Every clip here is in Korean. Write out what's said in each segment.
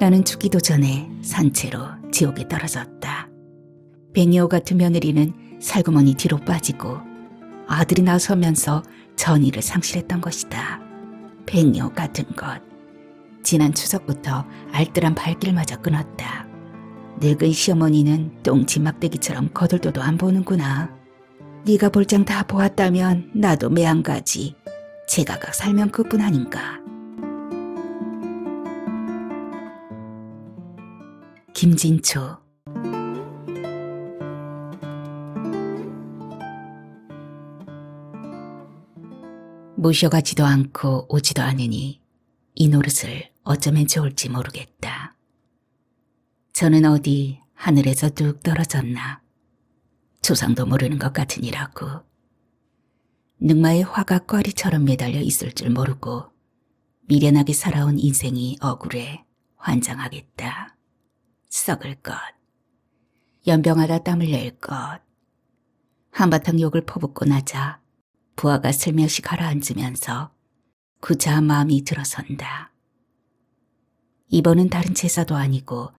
나는 죽기도 전에 산채로 지옥에 떨어졌다. 백여우 같은 며느리는 살구머니 뒤로 빠지고 아들이 나서면서 전의를 상실했던 것이다. 백여우 같은 것. 지난 추석부터 알뜰한 발길마저 끊었다. 늙은 시어머니는 똥치 막대기처럼 거들떠도 안 보는구나. 네가 볼장 다 보았다면 나도 매한가지. 제가각 살면 그뿐 아닌가. 김진초. 모셔가지도 않고 오지도 않으니 이 노릇을 어쩌면 좋을지 모르겠다. 저는 어디 하늘에서 뚝 떨어졌나. 조상도 모르는 것 같으니라고. 늑마의 화가 꽈리처럼 매달려 있을 줄 모르고 미련하게 살아온 인생이 억울해 환장하겠다. 썩을 것. 연병하다 땀을 낼 것. 한바탕 욕을 퍼붓고 나자 부하가 슬며시 가라앉으면서 구차한 마음이 들어선다. 이번은 다른 제사도 아니고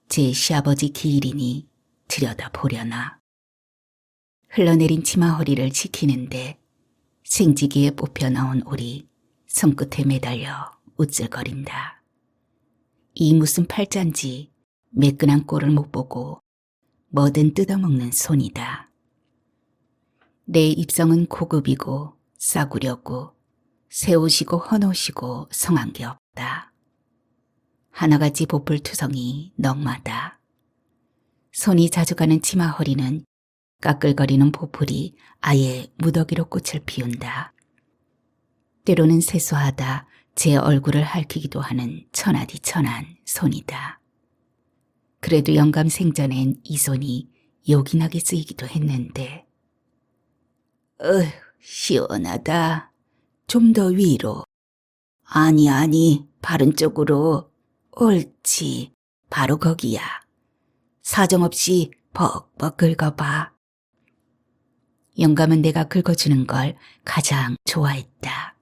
제 시아버지 기일이니 들여다보려나. 흘러내린 치마 허리를 지키는데 생지기에 뽑혀나온 올이 손끝에 매달려 우쭐거린다. 이 무슨 팔자인지 매끈한 꼴을 못 보고 뭐든 뜯어먹는 손이다. 내 입성은 고급이고 싸구려고 새 옷이고 헌 옷이고 성한 게 없다. 하나같이 보풀투성이 넉마다. 손이 자주 가는 치마 허리는 까끌거리는 보풀이 아예 무더기로 꽃을 피운다. 때로는 세수하다 제 얼굴을 핥히기도 하는 천하디천한 손이다. 그래도 영감 생전엔 이 손이 요긴하게 쓰이기도 했는데. 시원하다. 좀 더 위로. 아니, 바른 쪽으로. 옳지, 바로 거기야. 사정없이 벅벅 긁어봐. 영감은 내가 긁어주는 걸 가장 좋아했다.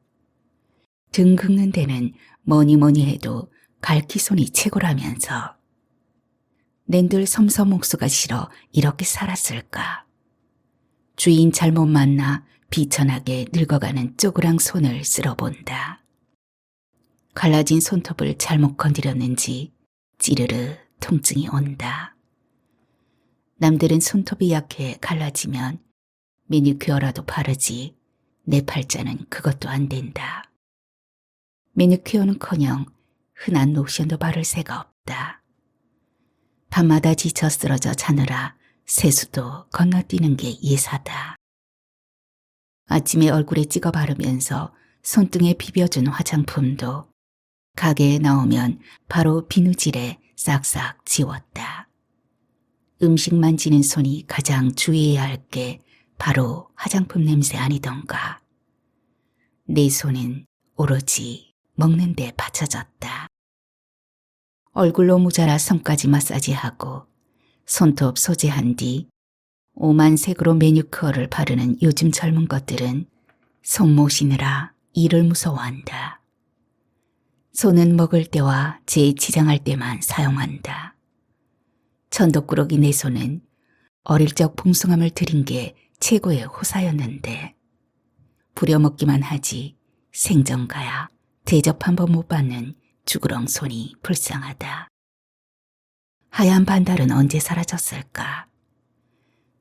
등 긁는 데는 뭐니 해도 갈퀴손이 최고라면서. 낸들 섬섬옥수가 싫어 이렇게 살았을까. 주인 잘못 만나 비천하게 늙어가는 쪼그랑 손을 쓸어본다. 갈라진 손톱을 잘못 건드렸는지 찌르르 통증이 온다. 남들은 손톱이 약해 갈라지면 매니큐어라도 바르지 내 팔자는 그것도 안 된다. 매니큐어는커녕 흔한 로션도 바를 새가 없다. 밤마다 지쳐 쓰러져 자느라 세수도 건너뛰는 게 예사다. 아침에 얼굴에 찍어 바르면서 손등에 비벼준 화장품도 가게에 나오면 바로 비누질에 싹싹 지웠다. 음식 만지는 손이 가장 주의해야 할 게 바로 화장품 냄새 아니던가. 내 손은 오로지 먹는 데 받쳐졌다. 얼굴로 모자라 손까지 마사지하고 손톱 소재한 뒤 오만 색으로 매니큐어를 바르는 요즘 젊은 것들은 손 모시느라 일을 무서워한다. 손은 먹을 때와 제 치장할 때만 사용한다. 천덕꾸러기 내 손은 어릴 적 풍성함을 들인 게 최고의 호사였는데 부려먹기만 하지 생전가야 대접 한 번 못 받는 주구렁 손이 불쌍하다. 하얀 반달은 언제 사라졌을까?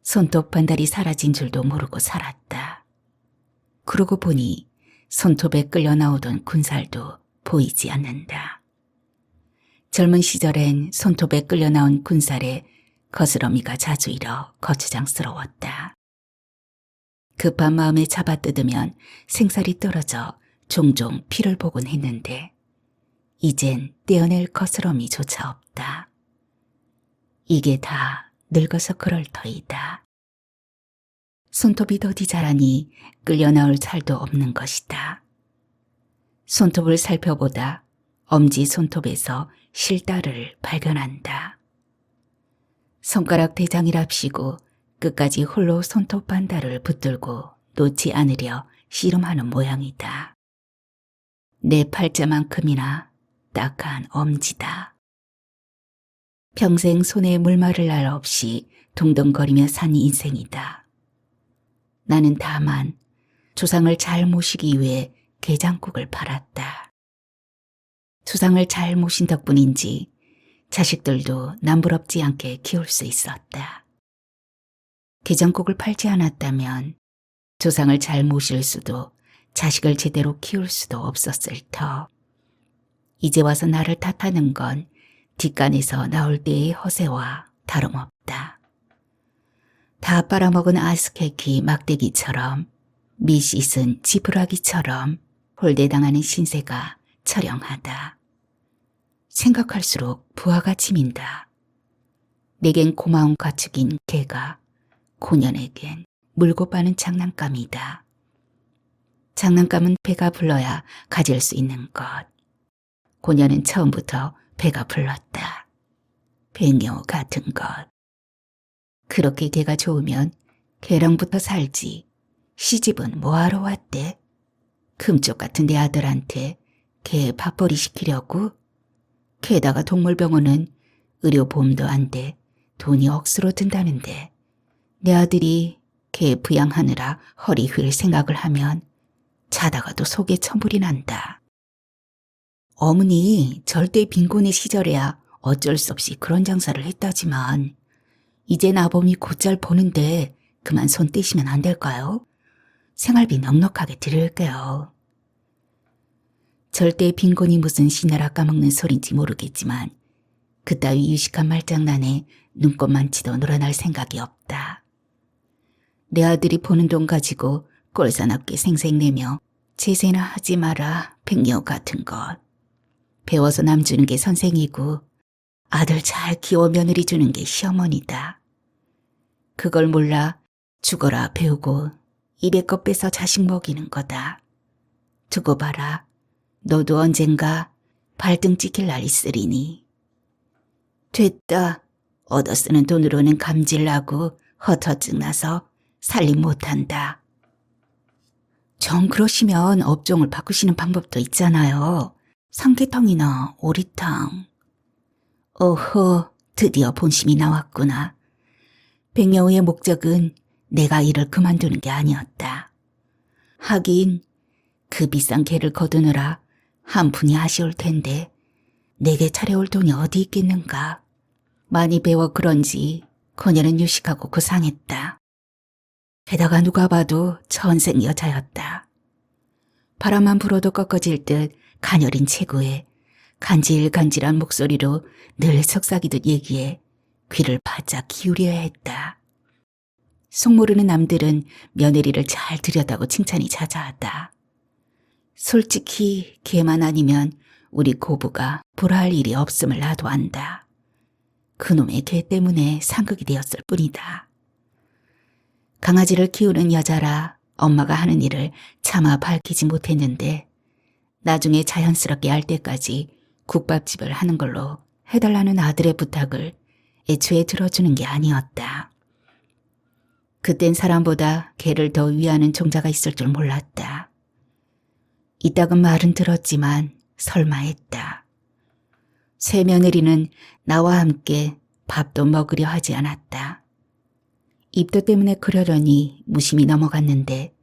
손톱 반달이 사라진 줄도 모르고 살았다. 그러고 보니 손톱에 끌려 나오던 군살도 보이지 않는다. 젊은 시절엔 손톱에 끌려 나온 군살에 거스러미가 자주 일어 거추장스러웠다. 급한 마음에 잡아뜯으면 생살이 떨어져 종종 피를 보곤 했는데 이젠 떼어낼 거스러미조차 없다. 이게 다 늙어서 그럴 터이다. 손톱이 더디 자라니 끌려 나올 살도 없는 것이다. 손톱을 살펴보다 엄지 손톱에서 실다를 발견한다. 손가락 대장이랍시고 끝까지 홀로 손톱 반달을 붙들고 놓지 않으려 씨름하는 모양이다. 내 팔자만큼이나 딱한 엄지다. 평생 손에 물 마를 날 없이 동동거리며 산 인생이다. 나는 다만 조상을 잘 모시기 위해 게장국을 팔았다. 조상을 잘 모신 덕분인지 자식들도 남부럽지 않게 키울 수 있었다. 게장국을 팔지 않았다면 조상을 잘 모실 수도 자식을 제대로 키울 수도 없었을 터. 이제 와서 나를 탓하는 건 뒷간에서 나올 때의 허세와 다름없다. 다 빨아먹은 아스케키 막대기처럼 미씻은 지푸라기처럼 홀대당하는 신세가 처량하다. 생각할수록 부하가 치민다. 내겐 고마운 가축인 개가 고년에겐 물고 빠는 장난감이다. 장난감은 배가 불러야 가질 수 있는 것. 고년은 처음부터 배가 불렀다. 배녀 같은 것. 그렇게 개가 좋으면 개랑부터 살지. 시집은 뭐하러 왔대? 금쪽 같은 내 아들한테 개 밥벌이 시키려고? 게다가 동물병원은 의료보험도 안 돼 돈이 억수로 든다는데 내 아들이 개 부양하느라 허리 휠 생각을 하면 자다가도 속에 천불이 난다. 어머니 절대 빈곤의 시절에야 어쩔 수 없이 그런 장사를 했다지만 이젠 아범이 곧잘 버는데 그만 손 떼시면 안 될까요? 생활비 넉넉하게 드릴게요. 절대 빈곤이 무슨 신나라 까먹는 소린지 모르겠지만 그따위 유식한 말장난에 눈꼽만치도 놀아날 생각이 없다. 내 아들이 버는 돈 가지고 꼴사납게 생색내며 제세나 하지 마라 백녀 같은 것. 배워서 남 주는 게 선생이고 아들 잘 키워 며느리 주는 게 시어머니다. 그걸 몰라 죽어라 배우고 입에 것 빼서 자식 먹이는 거다. 두고 봐라. 너도 언젠가 발등 찍힐 날 있으리니. 됐다. 얻어쓰는 돈으로는 감질나고 허터증 나서 살림 못한다. 정 그러시면 업종을 바꾸시는 방법도 있잖아요. 삼계탕이나 오리탕. 어허, 드디어 본심이 나왔구나. 백여우의 목적은 내가 일을 그만두는 게 아니었다. 하긴 그 비싼 개를 거두느라 한 푼이 아쉬울 텐데 내게 차려올 돈이 어디 있겠는가. 많이 배워 그런지 그녀는 유식하고 고상했다. 게다가 누가 봐도 천생 여자였다. 바람만 불어도 꺾어질 듯 가녀린 체구에 간질간질한 목소리로 늘 속삭이듯 얘기해 귀를 바짝 기울여야 했다. 속모르는 남들은 며느리를 잘 들여다고 칭찬이 자자하다. 솔직히 걔만 아니면 우리 고부가 불화할 일이 없음을 나도 안다. 그놈의 개 때문에 상극이 되었을 뿐이다. 강아지를 키우는 여자라 엄마가 하는 일을 차마 밝히지 못했는데 나중에 자연스럽게 알 때까지 국밥집을 하는 걸로 해달라는 아들의 부탁을 애초에 들어주는 게 아니었다. 그땐 사람보다 개를 더 위하는 종자가 있을 줄 몰랐다. 이따금 말은 들었지만 설마 했다. 새 며느리는 나와 함께 밥도 먹으려 하지 않았다. 입도 때문에 그러려니 무심히 넘어갔는데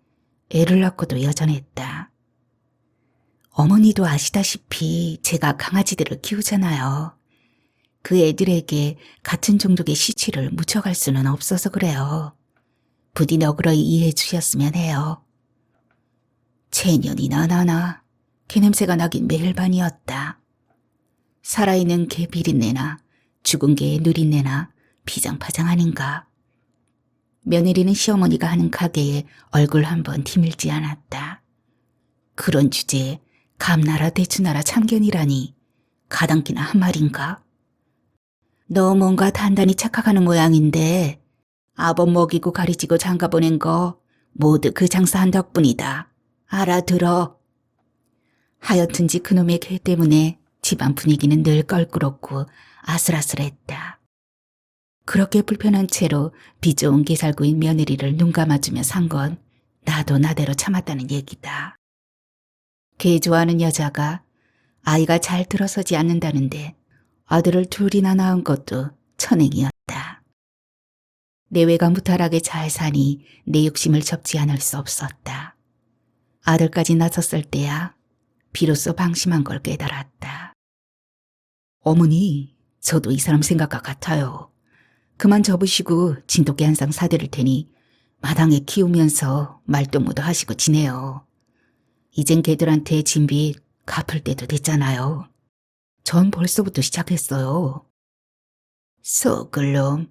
애를 낳고도 여전했다. 어머니도 아시다시피 제가 강아지들을 키우잖아요. 그 애들에게 같은 종족의 시치를 묻혀갈 수는 없어서 그래요. 부디 너그러이 이해해 주셨으면 해요. 체년이나 나나 개 냄새가 나긴 매일 반이었다. 살아있는 개 비린내나 죽은 개의 누린내나 비장파장 아닌가. 며느리는 시어머니가 하는 가게에 얼굴 한번 디밀지 않았다. 그런 주제에 감나라 대추나라 참견이라니 가당키나 한 말인가? 너 뭔가 단단히 착각하는 모양인데 아범 먹이고 가리지고 장가 보낸 거 모두 그 장사한 덕분이다. 알아들어. 하여튼지 그놈의 개 때문에 집안 분위기는 늘 껄끄럽고 아슬아슬했다. 그렇게 불편한 채로 비 좋은 개살구인 며느리를 눈 감아주며 산 건 나도 나대로 참았다는 얘기다. 개 좋아하는 여자가 아이가 잘 들어서지 않는다는데 아들을 둘이나 낳은 것도 천행이었다. 내외가 무탈하게 잘 사니 내 욕심을 접지 않을 수 없었다. 아들까지 낳았을 때야 비로소 방심한 걸 깨달았다. 어머니, 저도 이 사람 생각과 같아요. 그만 접으시고 진돗개 한 쌍 사드릴 테니 마당에 키우면서 말동무도 하시고 지내요. 이젠 개들한테 진빚 갚을 때도 됐잖아요. 전 벌써부터 시작했어요. 속을 놈.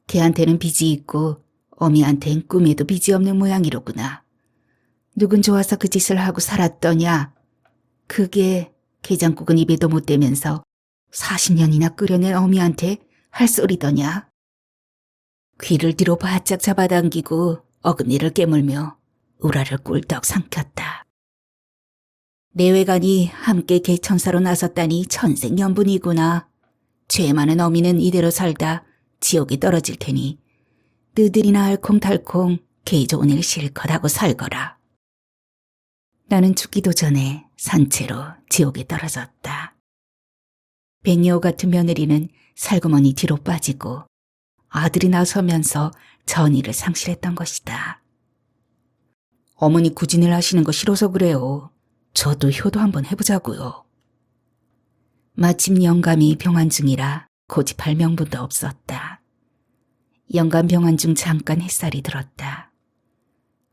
걔한테는 빚이 있고 어미한텐 꿈에도 빚이 없는 모양이로구나. 누군 좋아서 그 짓을 하고 살았더냐. 그게 게장국은 입에도 못 대면서 40년이나 끓여낸 어미한테 할 소리더냐. 귀를 뒤로 바짝 잡아당기고 어금니를 깨물며 우라를 꿀떡 삼켰다. 내외간이 함께 개천사로 나섰다니 천생연분이구나. 죄 많은 어미는 이대로 살다 지옥에 떨어질 테니 너들이나 알콩달콩 개 좋은 일 실컷 하고 살거라. 나는 죽기도 전에 산채로 지옥에 떨어졌다. 백여우 같은 며느리는 살구머니 뒤로 빠지고 아들이 나서면서 전의를 상실했던 것이다. 어머니 구진을 하시는 거 싫어서 그래요. 저도 효도 한번 해보자고요. 마침 영감이 병환 중이라 고집할 명분도 없었다. 영감 병환 중 잠깐 햇살이 들었다.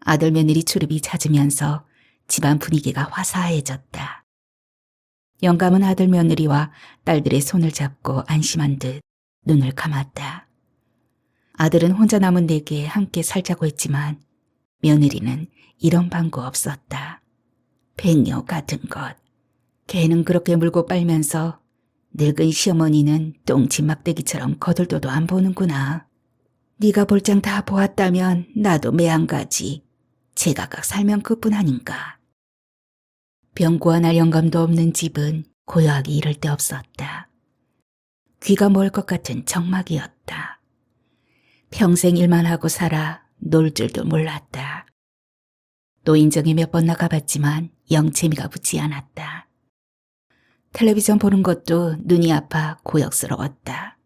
아들 며느리 출입이 잦으면서 집안 분위기가 화사해졌다. 영감은 아들 며느리와 딸들의 손을 잡고 안심한 듯 눈을 감았다. 아들은 혼자 남은 내게 함께 살자고 했지만 며느리는 이런 방구 없었다. 백녀 같은 것. 걔는 그렇게 물고 빨면서 늙은 시어머니는 똥집 막대기처럼 거들떠도 안 보는구나. 네가 볼장 다 보았다면 나도 매한가지. 제각각 살면 그뿐 아닌가. 병고 하나 영감도 없는 집은 고요하기 이를 데 없었다. 귀가 멀 것 같은 적막이었다. 평생 일만 하고 살아 놀 줄도 몰랐다. 노인정에 몇 번 나가봤지만 영 재미가 붙지 않았다. 텔레비전 보는 것도 눈이 아파 고역스러웠다.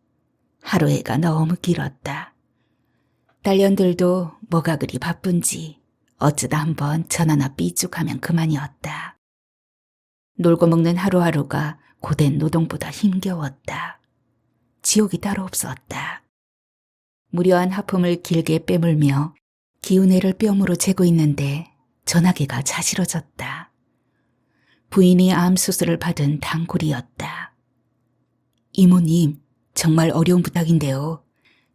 하루해가 너무 길었다. 딸년들도 뭐가 그리 바쁜지 어쩌다 한번 전화나 삐죽하면 그만이었다. 놀고 먹는 하루하루가 고된 노동보다 힘겨웠다. 지옥이 따로 없었다. 무료한 하품을 길게 빼물며 기운애를 뼘으로 재고 있는데 전화기가 자지러졌다. 부인이 암 수술을 받은 단골이었다. 이모님, 정말 어려운 부탁인데요.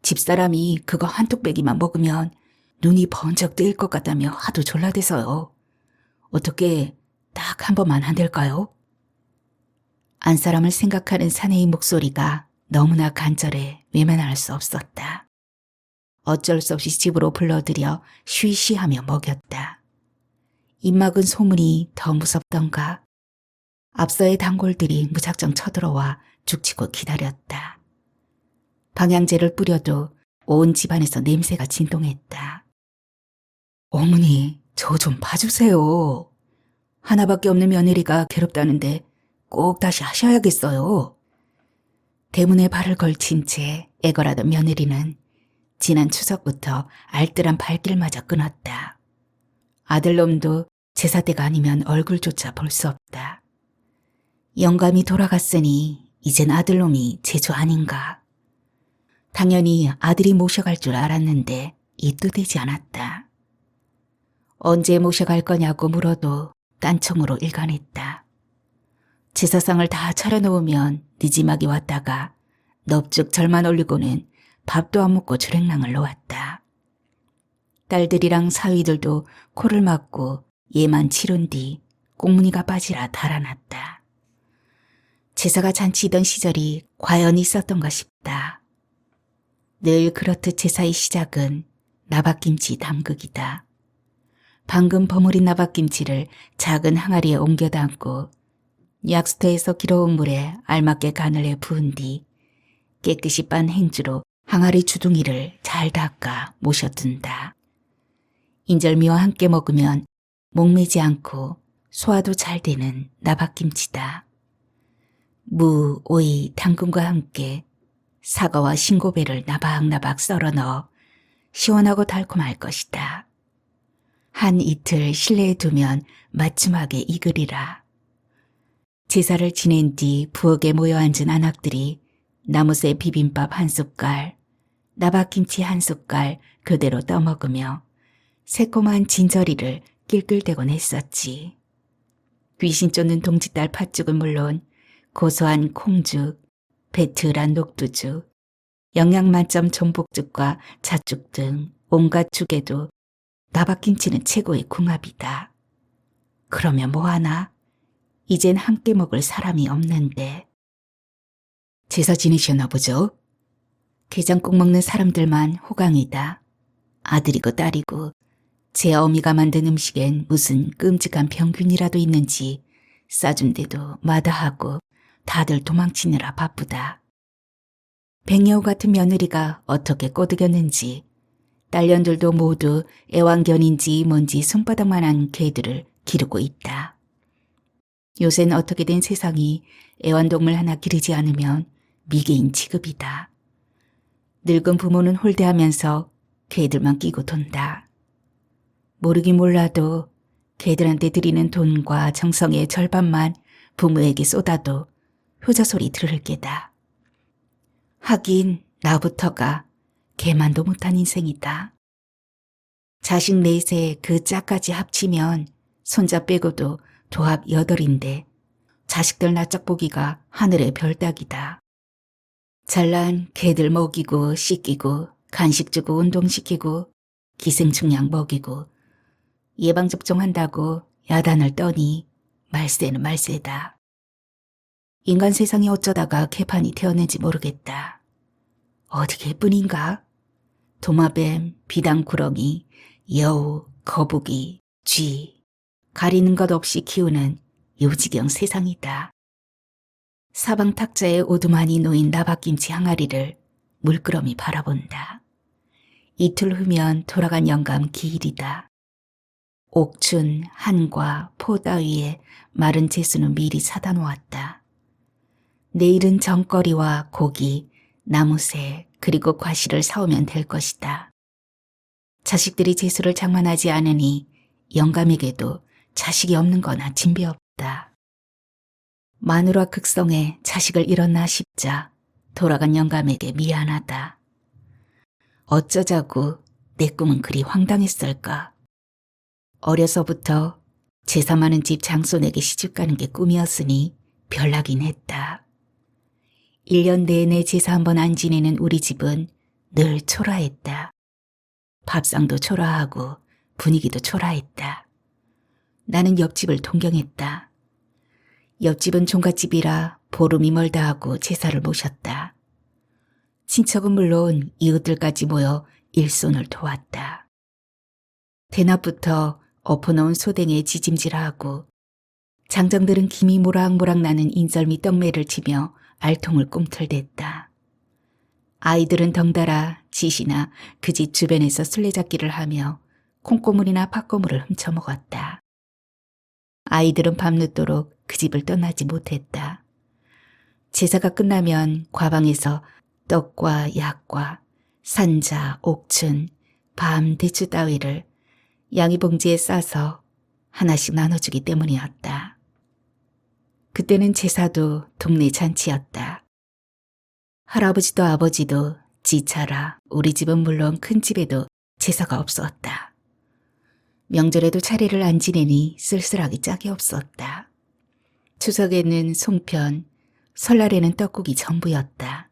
집사람이 그거 한 뚝배기만 먹으면 눈이 번쩍 뜨일 것 같다며 하도 졸라대서요. 어떻게 딱 한 번만 안 될까요? 안 사람을 생각하는 사내의 목소리가 너무나 간절해 외면할 수 없었다. 어쩔 수 없이 집으로 불러들여 쉬쉬하며 먹였다. 입막은 소문이 더 무섭던가. 앞서의 단골들이 무작정 쳐들어와 죽치고 기다렸다. 방향제를 뿌려도 온 집안에서 냄새가 진동했다. 어머니, 저 좀 봐주세요. 하나밖에 없는 며느리가 괴롭다는데 꼭 다시 하셔야겠어요. 대문에 발을 걸친 채 애걸하던 며느리는 지난 추석부터 알뜰한 발길마저 끊었다. 아들놈도 제사 때가 아니면 얼굴조차 볼 수 없다. 영감이 돌아갔으니 이젠 아들놈이 제주 아닌가. 당연히 아들이 모셔갈 줄 알았는데 입도 되지 않았다. 언제 모셔갈 거냐고 물어도 딴청으로 일관했다. 제사상을 다 차려놓으면 늦지막이 왔다가 넙죽 절만 올리고는 밥도 안 먹고 주랭랑을 놓았다. 딸들이랑 사위들도 코를 막고 예만 치른 뒤 꽁무니가 빠지라 달아났다. 제사가 잔치이던 시절이 과연 있었던가 싶다. 늘 그렇듯 제사의 시작은 나박김치 담그기다. 방금 버무린 나박김치를 작은 항아리에 옮겨 담고 약수터에서 길어온 물에 알맞게 간을 해 부은 뒤 깨끗이 빤 행주로 항아리 주둥이를 잘 닦아 모셔둔다. 인절미와 함께 먹으면 목매지 않고 소화도 잘 되는 나박김치다. 무, 오이, 당근과 함께 사과와 신고배를 나박나박 썰어 넣어 시원하고 달콤할 것이다. 한 이틀 실내에 두면 맞춤하게 익으리라. 제사를 지낸 뒤 부엌에 모여 앉은 안악들이 나무새 비빔밥 한 숟갈, 나박김치 한 숟갈 그대로 떠먹으며 새콤한 진저리를 낄낄대곤 했었지. 귀신 쫓는 동지딸 팥죽은 물론 고소한 콩죽, 배틀한 녹두죽, 영양 만점 전복죽과 잣죽 등 온갖 죽에도 나박김치는 최고의 궁합이다. 그러면 뭐하나? 이젠 함께 먹을 사람이 없는데. 제사 지내셨나 보죠? 게장국 먹는 사람들만 호강이다. 아들이고 딸이고 제 어미가 만든 음식엔 무슨 끔찍한 병균이라도 있는지 싸준데도 마다하고 다들 도망치느라 바쁘다. 백여우 같은 며느리가 어떻게 꼬드겼는지 딸년들도 모두 애완견인지 뭔지 손바닥만한 개들을 기르고 있다. 요샌 어떻게 된 세상이 애완동물 하나 기르지 않으면 미개인 취급이다. 늙은 부모는 홀대하면서 개들만 끼고 돈다. 모르긴 몰라도 개들한테 드리는 돈과 정성의 절반만 부모에게 쏟아도 효자소리 들을 게다. 하긴 나부터가 개만도 못한 인생이다. 자식 넷에 그 짝까지 합치면 손자 빼고도 도합 8인데 자식들 낯짝 보기가 하늘의 별따기다. 잘난 개들 먹이고 씻기고 간식 주고 운동시키고 기생충약 먹이고 예방접종한다고 야단을 떠니 말세는 말세다. 인간 세상이 어쩌다가 개판이 되었는지 모르겠다. 어디 개뿐인가? 도마뱀, 비당구렁이, 여우, 거북이, 쥐 가리는 것 없이 키우는 요지경 세상이다. 사방 탁자에 오두만이 놓인 나박김치 항아리를 물끄러미 바라본다. 이틀 후면 돌아간 영감 기일이다. 옥춘, 한과, 포 따위에 마른 채수는 미리 사다 놓았다. 내일은 정거리와 고기, 나무새 그리고 과실을 사오면 될 것이다. 자식들이 채수를 장만하지 않으니 영감에게도 자식이 없는 거나 진배 없다. 마누라 극성에 자식을 잃었나 싶자 돌아간 영감에게 미안하다. 어쩌자고 내 꿈은 그리 황당했을까. 어려서부터 제사 많은 집 장손에게 시집가는 게 꿈이었으니 별나긴 했다. 1년 내내 제사 한 번 안 지내는 우리 집은 늘 초라했다. 밥상도 초라하고 분위기도 초라했다. 나는 옆집을 동경했다. 옆집은 종갓집이라 보름이 멀다 하고 제사를 모셨다. 친척은 물론 이웃들까지 모여 일손을 도왔다. 대낮부터 엎어놓은 소댕에 지짐질하고 장정들은 김이 모락모락 나는 인절미 떡매를 치며 알통을 꿈틀댔다. 아이들은 덩달아 짓이나 그 집 주변에서 술래잡기를 하며 콩고물이나 팥고물을 훔쳐먹었다. 아이들은 밤늦도록 그 집을 떠나지 못했다. 제사가 끝나면 과방에서 떡과 약과 산자, 옥춘, 밤, 대추 따위를 양이 봉지에 싸서 하나씩 나눠주기 때문이었다. 그때는 제사도 동네 잔치였다. 할아버지도 아버지도 지차라 우리 집은 물론 큰 집에도 제사가 없었다. 명절에도 차례를 안 지내니 쓸쓸하기 짝이 없었다. 추석에는 송편, 설날에는 떡국이 전부였다.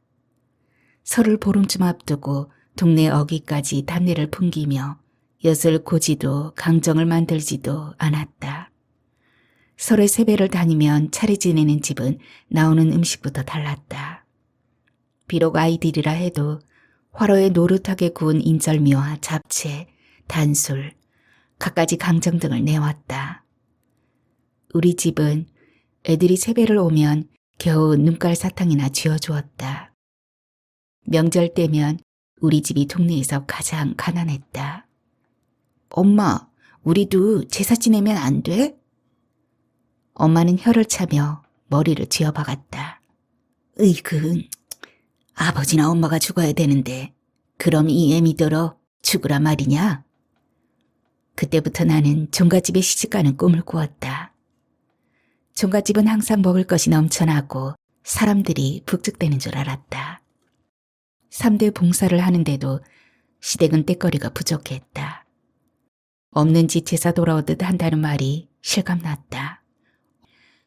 설을 보름쯤 앞두고 동네 어귀까지 단내를 풍기며 엿을 고지도 강정을 만들지도 않았다. 설에 세배를 다니면 차례 지내는 집은 나오는 음식부터 달랐다. 비록 아이들이라 해도 화로에 노릇하게 구운 인절미와 잡채, 단술, 갖가지 강정 등을 내왔다. 우리 집은 애들이 세배를 오면 겨우 눈깔 사탕이나 쥐어주었다. 명절 때면 우리 집이 동네에서 가장 가난했다. 엄마, 우리도 제사 지내면 안 돼? 엄마는 혀를 차며 머리를 쥐어박았다. 으이그, 아버지나 엄마가 죽어야 되는데 그럼 이 애미 들어 죽으라 말이냐? 그때부터 나는 종갓집에 시집가는 꿈을 꾸었다. 종갓집은 항상 먹을 것이 넘쳐나고 사람들이 북적대는 줄 알았다. 3대 봉사를 하는데도 시댁은 떼거리가 부족했다. 없는 집 제사 돌아오듯 한다는 말이 실감났다.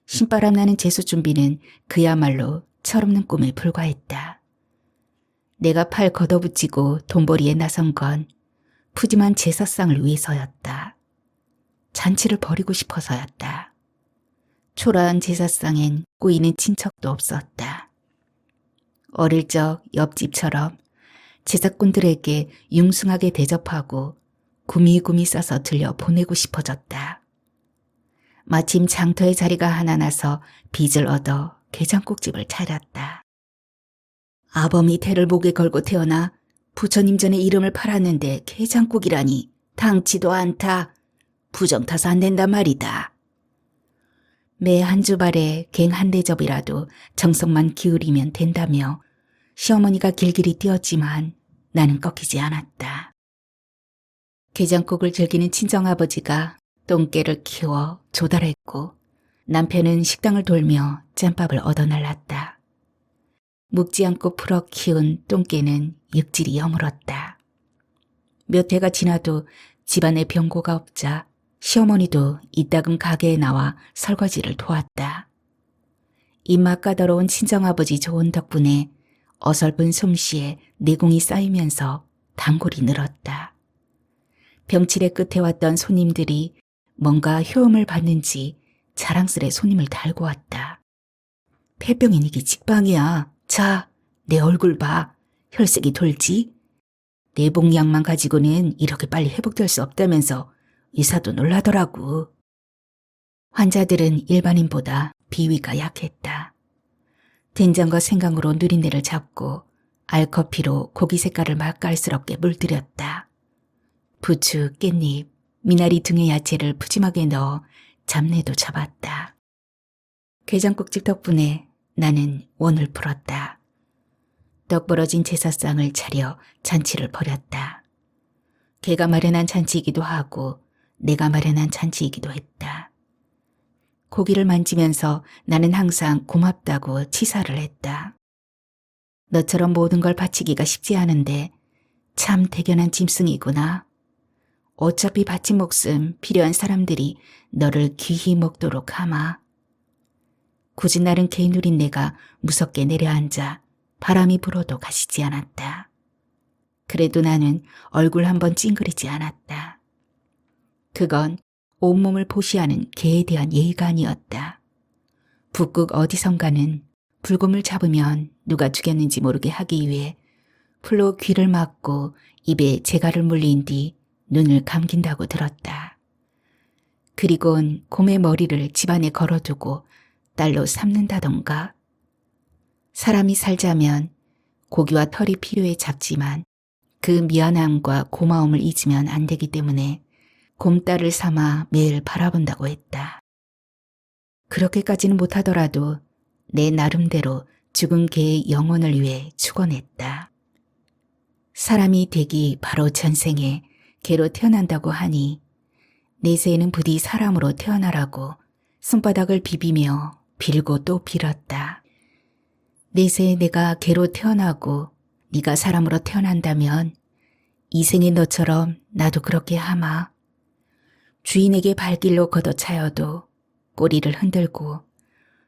신바람 나는 제수 준비는 그야말로 철없는 꿈에 불과했다. 내가 팔 걷어붙이고 돈벌이에 나선 건 푸짐한 제사상을 위해서였다. 잔치를 벌이고 싶어서였다. 초라한 제사상엔 꼬이는 친척도 없었다. 어릴 적 옆집처럼 제사꾼들에게 융숭하게 대접하고 구미구미 싸서 들려 보내고 싶어졌다. 마침 장터의 자리가 하나 나서 빚을 얻어 게장국집을 차렸다. 아범이 태를 목에 걸고 태어나 부처님 전에 이름을 팔았는데 게장국이라니 당치도 않다. 부정 타서 안 된단 말이다. 매 한 주발에 갱 한 대접이라도 정성만 기울이면 된다며 시어머니가 길길이 뛰었지만 나는 꺾이지 않았다. 게장국을 즐기는 친정아버지가 똥개를 키워 조달했고 남편은 식당을 돌며 짬밥을 얻어날랐다. 묵지 않고 풀어 키운 똥개는 육질이 여물었다. 몇 해가 지나도 집안에 병고가 없자 시어머니도 이따금 가게에 나와 설거지를 도왔다. 입맛 까다로운 친정아버지 조언 덕분에 어설픈 솜씨에 내공이 쌓이면서 단골이 늘었다. 병치레 끝에 왔던 손님들이 뭔가 효험을 받는지 자랑스레 손님을 달고 왔다. 폐병인 이게 직방이야. 자, 내 얼굴 봐. 혈색이 돌지? 내복약만 가지고는 이렇게 빨리 회복될 수 없다면서 의사도 놀라더라고. 환자들은 일반인보다 비위가 약했다. 된장과 생강으로 누린내를 잡고 알커피로 고기 색깔을 맛깔스럽게 물들였다. 부추, 깻잎, 미나리 등의 야채를 푸짐하게 넣어 잡내도 잡았다. 게장국집 덕분에 나는 원을 풀었다. 떡 벌어진 제사상을 차려 잔치를 벌였다. 개가 마련한 잔치이기도 하고 내가 마련한 잔치이기도 했다. 고기를 만지면서 나는 항상 고맙다고 치사를 했다. 너처럼 모든 걸 바치기가 쉽지 않은데 참 대견한 짐승이구나. 어차피 바친 목숨 필요한 사람들이 너를 귀히 먹도록 하마. 굳이 나른 개 누린 내가 무섭게 내려앉아 바람이 불어도 가시지 않았다. 그래도 나는 얼굴 한번 찡그리지 않았다. 그건 온몸을 보시하는 개에 대한 예의가 아니었다. 북극 어디선가는 불곰을 잡으면 누가 죽였는지 모르게 하기 위해 풀로 귀를 막고 입에 재갈을 물린 뒤 눈을 감긴다고 들었다. 그리곤 곰의 머리를 집안에 걸어두고 딸로 삶는다던가. 사람이 살자면 고기와 털이 필요해 잡지만 그 미안함과 고마움을 잊으면 안 되기 때문에 곰딸을 삼아 매일 바라본다고 했다. 그렇게까지는 못하더라도 내 나름대로 죽은 개의 영혼을 위해 축원했다. 사람이 되기 바로 전생에 개로 태어난다고 하니 내세에는 부디 사람으로 태어나라고 손바닥을 비비며 빌고 또 빌었다. 내세에 내가 개로 태어나고 네가 사람으로 태어난다면 이 생에 너처럼 나도 그렇게 하마. 주인에게 발길로 걷어차여도 꼬리를 흔들고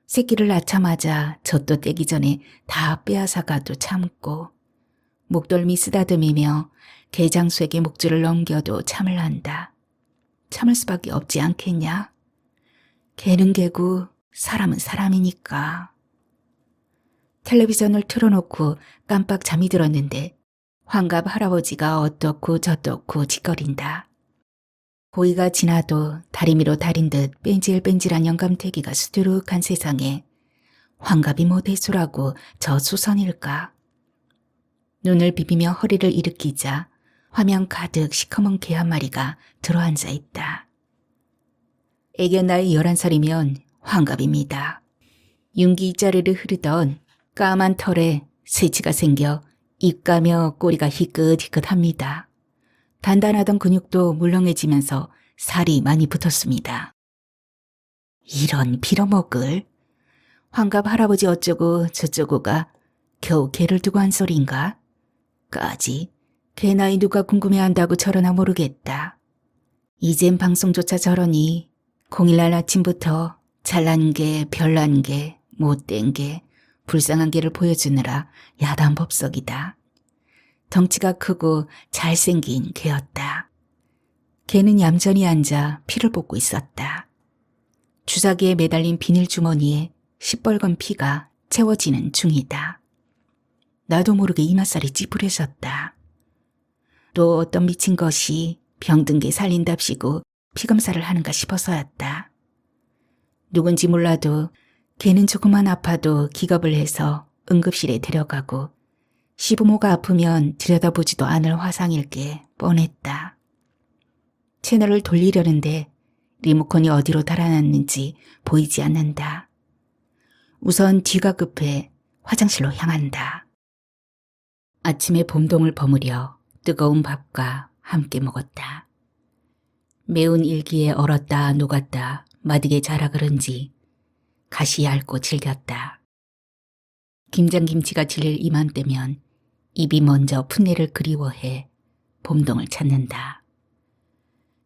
새끼를 낳자마자 젖도 떼기 전에 다 빼앗아가도 참고 목덜미 쓰다듬이며 개장수에게 목줄을 넘겨도 참을 한다. 참을 수밖에 없지 않겠냐? 개는 개고 사람은 사람이니까. 텔레비전을 틀어놓고 깜빡 잠이 들었는데 환갑 할아버지가 어떻고 저떻고 짓거린다. 고이가 지나도 다리미로 다린 듯 뺀질뺀질한 영감태기가 수두룩한 세상에 환갑이 뭐 대수라고 저 수선일까. 눈을 비비며 허리를 일으키자 화면 가득 시커먼 개 한 마리가 들어앉아 있다. 애견 나이 11살이면 환갑입니다. 윤기 짜르르 흐르던 까만 털에 새치가 생겨 입가며 꼬리가 희끗희끗합니다. 단단하던 근육도 물렁해지면서 살이 많이 붙었습니다. 이런 빌어먹을. 환갑 할아버지 어쩌고 저쩌고가 겨우 개를 두고 한 소리인가? 까지 개 나이 누가 궁금해한다고 저러나 모르겠다. 이젠 방송조차 저러니 공일날 아침부터 잘난 게 별난 게 못된 게 불쌍한 개를 보여주느라 야단법석이다. 덩치가 크고 잘생긴 개였다. 개는 얌전히 앉아 피를 뽑고 있었다. 주사기에 매달린 비닐 주머니에 시뻘건 피가 채워지는 중이다. 나도 모르게 이맛살이 찌푸려졌다. 또 어떤 미친 것이 병든 개 살린답시고 피검사를 하는가 싶어서였다. 누군지 몰라도 개는 조금만 아파도 기겁을 해서 응급실에 데려가고 시부모가 아프면 들여다보지도 않을 화상일 게 뻔했다. 채널을 돌리려는데 리모컨이 어디로 달아났는지 보이지 않는다. 우선 뒤가 급해 화장실로 향한다. 아침에 봄동을 버무려 뜨거운 밥과 함께 먹었다. 매운 일기에 얼었다 녹았다 마디게 자라 그런지 가시 얇고 질겼다. 김장김치가 질릴 이맘때면 입이 먼저 풋내를 그리워해 봄동을 찾는다.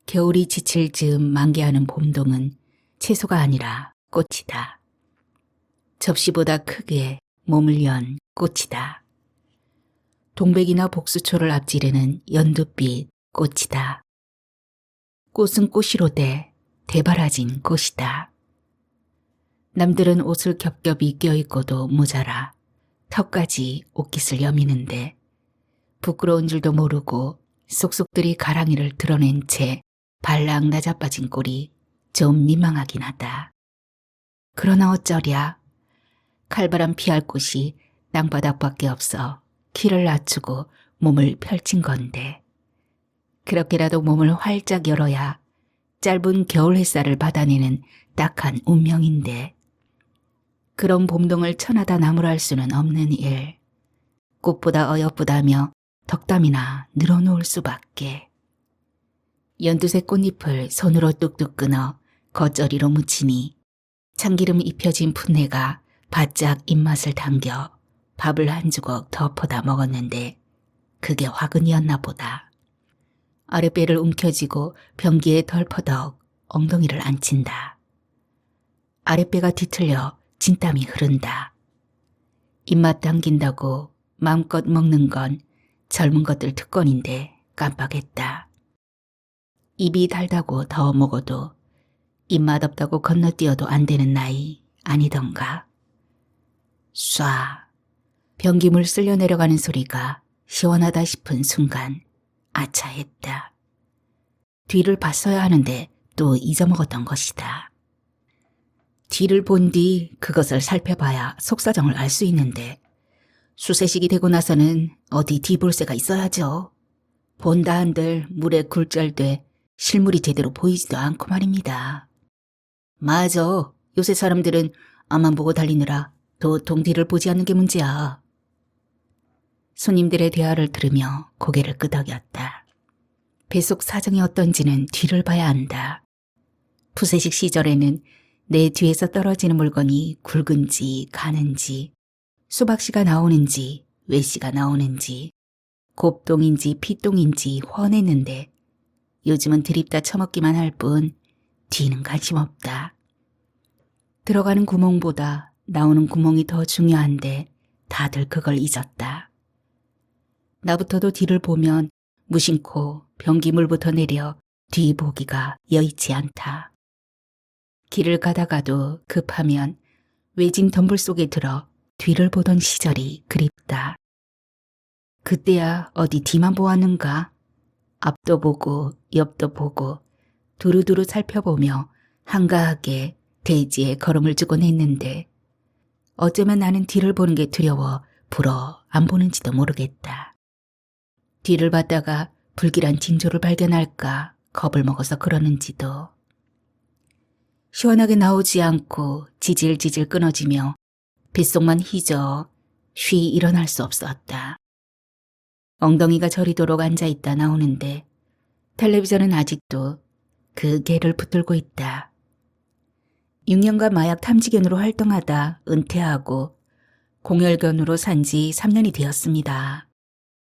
겨울이 지칠 즈음 만개하는 봄동은 채소가 아니라 꽃이다. 접시보다 크게 몸을 연 꽃이다. 동백이나 복수초를 앞지르는 연두빛 꽃이다. 꽃은 꽃이로되 대바라진 꽃이다. 남들은 옷을 겹겹이 껴입고도 모자라 턱까지 옷깃을 여미는데 부끄러운 줄도 모르고 쏙쏙들이 가랑이를 드러낸 채 발랑 낮아빠진 꼴이 좀 민망하긴 하다. 그러나 어쩌랴. 칼바람 피할 곳이 땅바닥밖에 없어 키를 낮추고 몸을 펼친 건데 그렇게라도 몸을 활짝 열어야 짧은 겨울 햇살을 받아내는 딱한 운명인데 그런 봄동을 천하다 나무랄 수는 없는 일. 꽃보다 어여쁘다며 덕담이나 늘어놓을 수밖에. 연두색 꽃잎을 손으로 뚝뚝 끊어 겉절이로 묻히니 참기름 입혀진 풋내가 바짝 입맛을 당겨 밥을 한 주걱 더 퍼다 먹었는데 그게 화근이었나 보다. 아랫배를 움켜쥐고 변기에 덜퍼덕 엉덩이를 앉힌다. 아랫배가 뒤틀려 진땀이 흐른다. 입맛 당긴다고 마음껏 먹는 건 젊은 것들 특권인데 깜빡했다. 입이 달다고 더 먹어도 입맛 없다고 건너뛰어도 안 되는 나이 아니던가. 쏴. 변기물 쓸려 내려가는 소리가 시원하다 싶은 순간 아차했다. 뒤를 봤어야 하는데 또 잊어먹었던 것이다. 뒤를 본 뒤 그것을 살펴봐야 속사정을 알 수 있는데 수세식이 되고 나서는 어디 뒤볼새가 있어야죠. 본다 한들 물에 굴절돼 실물이 제대로 보이지도 않고 말입니다. 맞아. 요새 사람들은 앞만 보고 달리느라 도통 뒤를 보지 않는 게 문제야. 손님들의 대화를 들으며 고개를 끄덕였다. 뱃속 사정이 어떤지는 뒤를 봐야 한다. 푸세식 시절에는 내 뒤에서 떨어지는 물건이 굵은지 가는지 수박씨가 나오는지 외씨가 나오는지 곱똥인지 피똥인지 훤했는데 요즘은 드립다 처먹기만 할 뿐 뒤는 관심 없다. 들어가는 구멍보다 나오는 구멍이 더 중요한데 다들 그걸 잊었다. 나부터도 뒤를 보면 무심코 변기물부터 내려 뒤 보기가 여의치 않다. 길을 가다가도 급하면 외진 덤불 속에 들어 뒤를 보던 시절이 그립다. 그때야 어디 뒤만 보았는가? 앞도 보고 옆도 보고 두루두루 살펴보며 한가하게 대지에 걸음을 주곤 했는데 어쩌면 나는 뒤를 보는 게 두려워 불어 안 보는지도 모르겠다. 뒤를 봤다가 불길한 징조를 발견할까 겁을 먹어서 그러는지도. 시원하게 나오지 않고 지질지질 끊어지며 뱃속만 휘저 쉬 일어날 수 없었다. 엉덩이가 저리도록 앉아있다 나오는데 텔레비전은 아직도 그 개를 붙들고 있다. 6년간 마약 탐지견으로 활동하다 은퇴하고 공혈견으로 산 지 3년이 되었습니다.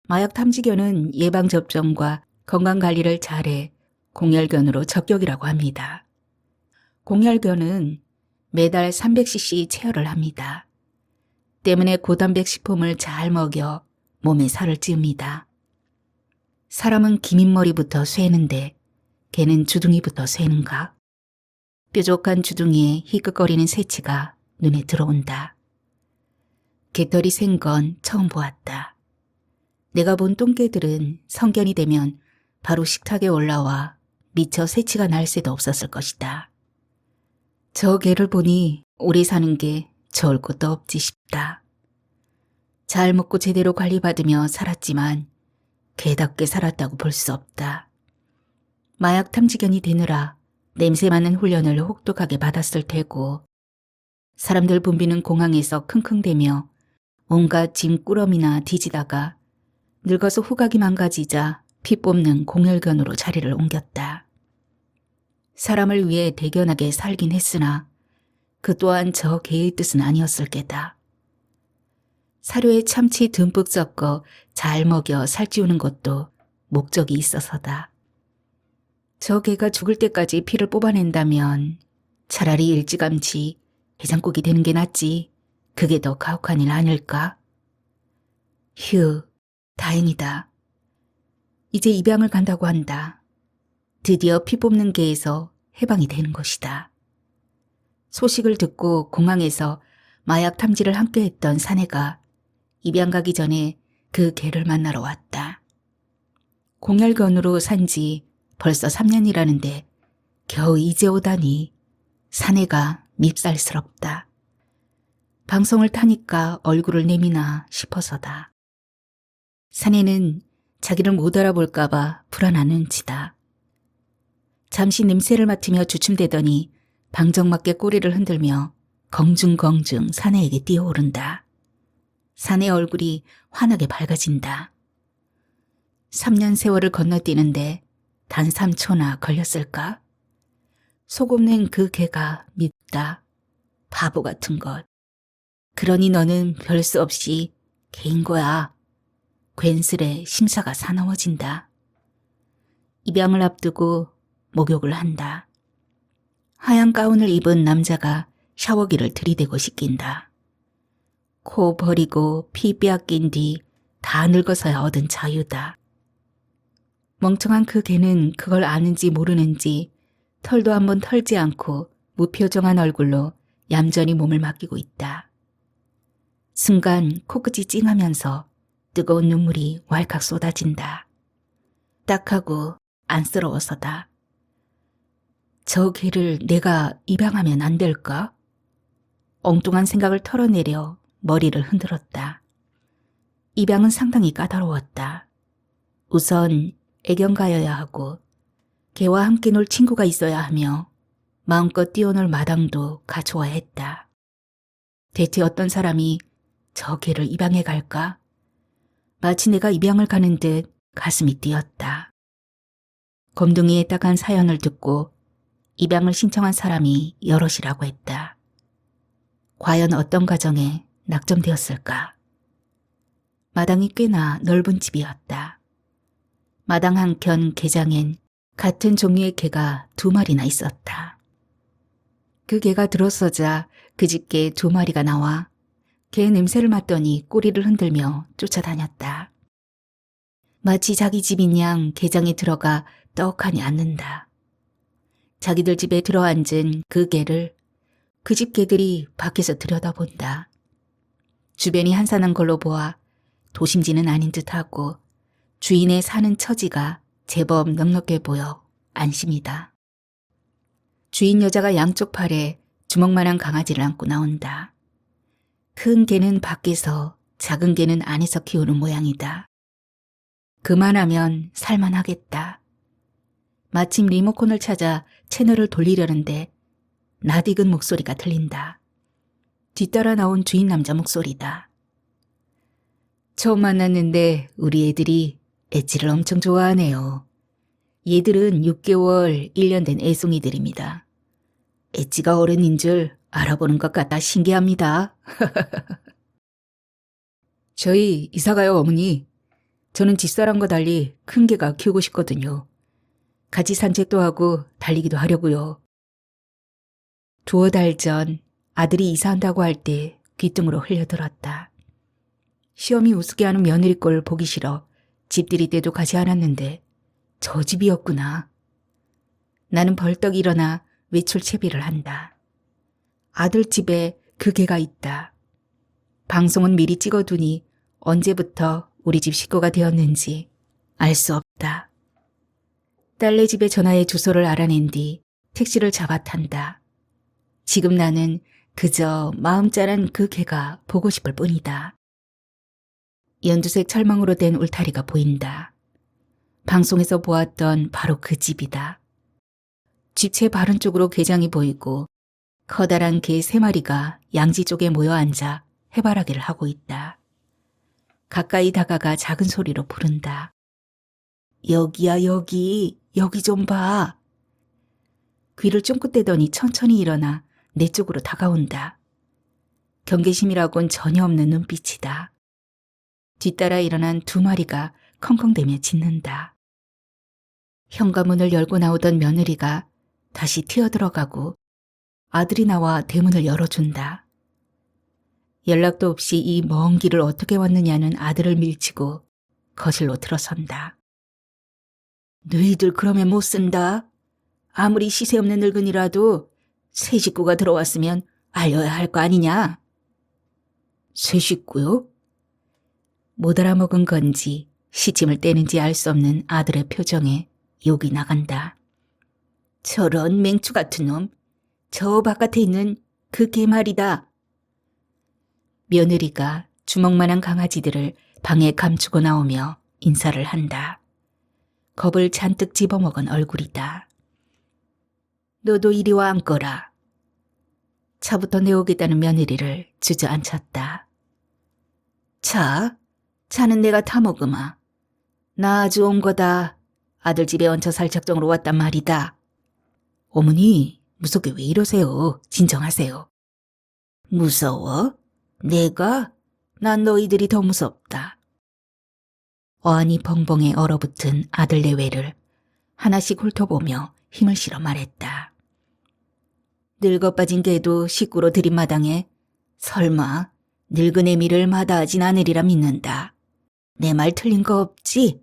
마약 탐지견은 예방접종과 건강관리를 잘해 공혈견으로 적격이라고 합니다. 공혈견은 매달 300cc 체열을 합니다. 때문에 고단백 식품을 잘 먹여 몸에 살을 찌웁니다. 사람은 기민머리부터 쇠는데 개는 주둥이부터 쇠는가? 뾰족한 주둥이에 희끗거리는 새치가 눈에 들어온다. 개털이 센 건 처음 보았다. 내가 본 똥개들은 성견이 되면 바로 식탁에 올라와 미처 새치가 날 새도 없었을 것이다. 저 개를 보니 오래 사는 게 좋을 것도 없지 싶다. 잘 먹고 제대로 관리받으며 살았지만 개답게 살았다고 볼 수 없다. 마약 탐지견이 되느라 냄새 맡는 훈련을 혹독하게 받았을 테고 사람들 붐비는 공항에서 킁킁대며 온갖 짐꾸러미나 뒤지다가 늙어서 후각이 망가지자 피 뽑는 공혈견으로 자리를 옮겼다. 사람을 위해 대견하게 살긴 했으나 그 또한 저 개의 뜻은 아니었을 게다. 사료에 참치 듬뿍 섞어 잘 먹여 살찌우는 것도 목적이 있어서다. 저 개가 죽을 때까지 피를 뽑아낸다면 차라리 일찌감치 해장국이 되는 게 낫지. 그게 더 가혹한 일 아닐까? 휴, 다행이다. 이제 입양을 간다고 한다. 드디어 피 뽑는 개에서 해방이 되는 것이다. 소식을 듣고 공항에서 마약 탐지를 함께 했던 사내가 입양 가기 전에 그 개를 만나러 왔다. 공혈견으로 산 지 벌써 3년이라는데 겨우 이제 오다니 사내가 밉살스럽다. 방송을 타니까 얼굴을 내미나 싶어서다. 사내는 자기를 못 알아볼까봐 불안한 눈치다. 잠시 냄새를 맡으며 주춤대더니 방정맞게 꼬리를 흔들며 공중공중 사내에게 뛰어오른다. 사내 얼굴이 환하게 밝아진다. 3년 세월을 건너뛰는데 단 3초나 걸렸을까? 속없는 그 개가 밉다. 바보 같은 것. 그러니 너는 별 수 없이 개인 거야. 괜스레 심사가 사나워진다. 입양을 앞두고 목욕을 한다. 하얀 가운을 입은 남자가 샤워기를 들이대고 씻긴다. 코 버리고 피 빼앗긴 뒤 다 늙어서야 얻은 자유다. 멍청한 그 개는 그걸 아는지 모르는지 털도 한번 털지 않고 무표정한 얼굴로 얌전히 몸을 맡기고 있다. 순간 코끝이 찡하면서 뜨거운 눈물이 왈칵 쏟아진다. 딱하고 안쓰러워서다. 저 개를 내가 입양하면 안 될까? 엉뚱한 생각을 털어내려 머리를 흔들었다. 입양은 상당히 까다로웠다. 우선 애견가여야 하고 개와 함께 놀 친구가 있어야 하며 마음껏 뛰어놀 마당도 갖추어야 했다. 대체 어떤 사람이 저 개를 입양해 갈까? 마치 내가 입양을 가는 듯 가슴이 뛰었다. 검둥이의 딱한 사연을 듣고 입양을 신청한 사람이 여럿이라고 했다. 과연 어떤 가정에 낙점되었을까? 마당이 꽤나 넓은 집이었다. 마당 한켠 개장엔 같은 종류의 개가 2마리나 있었다. 그 개가 들어서자 그 집 개 2마리가 나와 개 냄새를 맡더니 꼬리를 흔들며 쫓아다녔다. 마치 자기 집인 양 개장에 들어가 떡하니 앉는다. 자기들 집에 들어앉은 그 개를 그 집 개들이 밖에서 들여다본다. 주변이 한산한 걸로 보아 도심지는 아닌 듯하고 주인의 사는 처지가 제법 넉넉해 보여 안심이다. 주인 여자가 양쪽 팔에 주먹만한 강아지를 안고 나온다. 큰 개는 밖에서 작은 개는 안에서 키우는 모양이다. 그만하면 살만하겠다. 마침 리모컨을 찾아 채널을 돌리려는데 낯익은 목소리가 들린다. 뒤따라 나온 주인 남자 목소리다. 처음 만났는데 우리 애들이 엣지를 엄청 좋아하네요. 얘들은 6개월, 1년 된 애송이들입니다. 엣지가 어른인 줄 알아보는 것 같아 신기합니다. 저희 이사가요, 어머니. 저는 집사람과 달리 큰 개가 키우고 싶거든요. 같이 산책도 하고 달리기도 하려고요. 2달 전 아들이 이사한다고 할 때 귀등으로 흘려들었다. 시험이 우습게 하는 며느리 꼴 보기 싫어 집들이 때도 가지 않았는데 저 집이었구나. 나는 벌떡 일어나 외출 채비를 한다. 아들 집에 그 개가 있다. 방송은 미리 찍어두니 언제부터 우리 집 식구가 되었는지 알 수 없다. 딸네 집에 전화해 주소를 알아낸 뒤 택시를 잡아 탄다. 지금 나는 그저 마음 짠한 그 개가 보고 싶을 뿐이다. 연두색 철망으로 된 울타리가 보인다. 방송에서 보았던 바로 그 집이다. 집 채 바른 쪽으로 개장이 보이고 커다란 개 3마리가 양지 쪽에 모여 앉아 해바라기를 하고 있다. 가까이 다가가 작은 소리로 부른다. 여기야 여기, 여기 좀 봐. 귀를 쫑긋대더니 천천히 일어나 내 쪽으로 다가온다. 경계심이라곤 전혀 없는 눈빛이다. 뒤따라 일어난 2마리가 컹컹대며 짖는다. 현관문을 열고 나오던 며느리가 다시 튀어들어가고 아들이 나와 대문을 열어준다. 연락도 없이 이 먼 길을 어떻게 왔느냐는 아들을 밀치고 거실로 들어선다. 너희들 그러면 못 쓴다. 아무리 시세 없는 늙은이라도 새 식구가 들어왔으면 알려야 할 거 아니냐. 새 식구요? 못 알아먹은 건지 시침을 떼는지 알 수 없는 아들의 표정에 욕이 나간다. 저런 맹추 같은 놈, 저 바깥에 있는 그 개 말이다. 며느리가 주먹만한 강아지들을 방에 감추고 나오며 인사를 한다. 겁을 잔뜩 집어먹은 얼굴이다. 너도 이리 와 앉거라. 차부터 내오겠다는 며느리를 주저앉혔다. 차는 내가 타먹으마. 나 아주 온 거다. 아들 집에 얹혀 살 작정으로 왔단 말이다. 어머니, 무섭게 왜 이러세요? 진정하세요. 무서워? 내가? 난 너희들이 더 무섭다. 어안이 벙벙해 얼어붙은 아들 내외를 하나씩 훑어보며 힘을 실어 말했다. 늙어 빠진 개도 식구로 들인 마당에 설마 늙은 애미를 마다하진 않으리라 믿는다. 내 말 틀린 거 없지?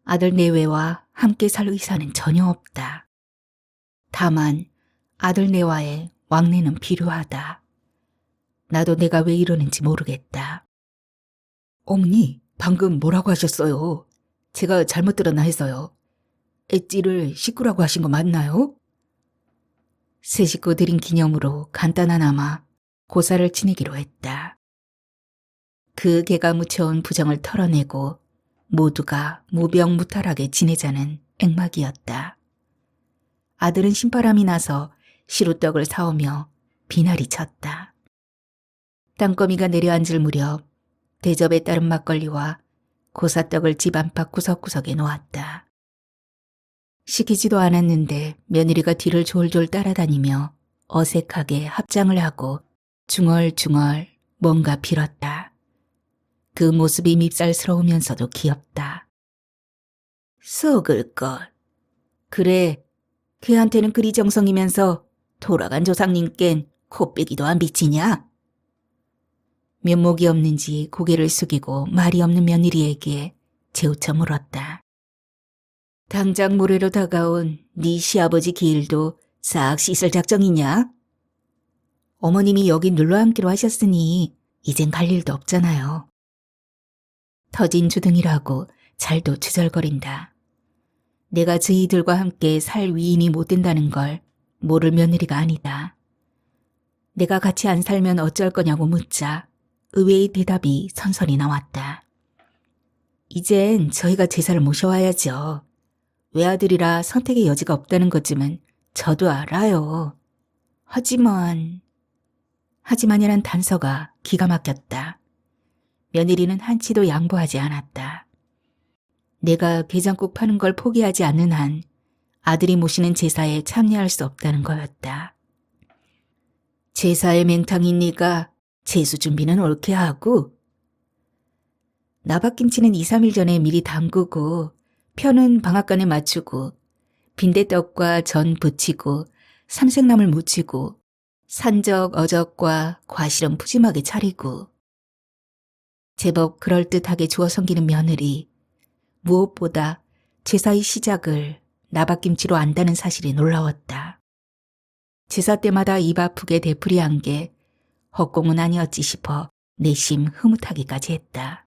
아들 내외와 함께 살 의사는 전혀 없다. 다만 아들 내와의 왕래는 필요하다. 나도 내가 왜 이러는지 모르겠다. 어머니, 방금 뭐라고 하셨어요? 제가 잘못 들었나 해서요. 엣지를 식구라고 하신 거 맞나요? 새 식구 들인 기념으로 간단하나마 고사를 지내기로 했다. 그 개가 묻혀온 부정을 털어내고 모두가 무병무탈하게 지내자는 액막이었다. 아들은 신바람이 나서 시루떡을 사오며 비나리 쳤다. 땅거미가 내려앉을 무렵 대접에 따른 막걸리와 고사떡을 집 안팎 구석구석에 놓았다. 시키지도 않았는데 며느리가 뒤를 졸졸 따라다니며 어색하게 합장을 하고 중얼중얼 뭔가 빌었다. 그 모습이 밉살스러우면서도 귀엽다. 썩을 것. 그래, 걔한테는 그리 정성이면서 돌아간 조상님껜 코빼기도 안 비치냐? 면목이 없는지 고개를 숙이고 말이 없는 며느리에게 재우쳐 물었다. 당장 모래로 다가온 네 시아버지 기일도 싹 씻을 작정이냐? 어머님이 여기 눌러앉기로 하셨으니 이젠 갈 일도 없잖아요. 터진 주둥이라고 잘도 주절거린다. 내가 저희들과 함께 살 위인이 못 된다는 걸 모를 며느리가 아니다. 내가 같이 안 살면 어쩔 거냐고 묻자 의외의 대답이 선선히 나왔다. 이젠 저희가 제사를 모셔와야죠. 외아들이라 선택의 여지가 없다는 것쯤은 저도 알아요. 하지만이란 단서가 기가 막혔다. 며느리는 한치도 양보하지 않았다. 내가 게장국 파는 걸 포기하지 않는 한 아들이 모시는 제사에 참여할 수 없다는 거였다. 제사에 맹탕인 네가 제수 준비는 옳게 하고, 나박김치는 2, 3일 전에 미리 담그고 편은 방앗간에 맞추고 빈대떡과 전 부치고 삼색나물 무치고 산적 어적과 과실은 푸짐하게 차리고, 제법 그럴듯하게 주어 섬기는 며느리, 무엇보다 제사의 시작을 나박김치로 안다는 사실이 놀라웠다. 제사 때마다 입 아프게 되풀이한 게 헛공은 아니었지 싶어 내심 흐뭇하기까지 했다.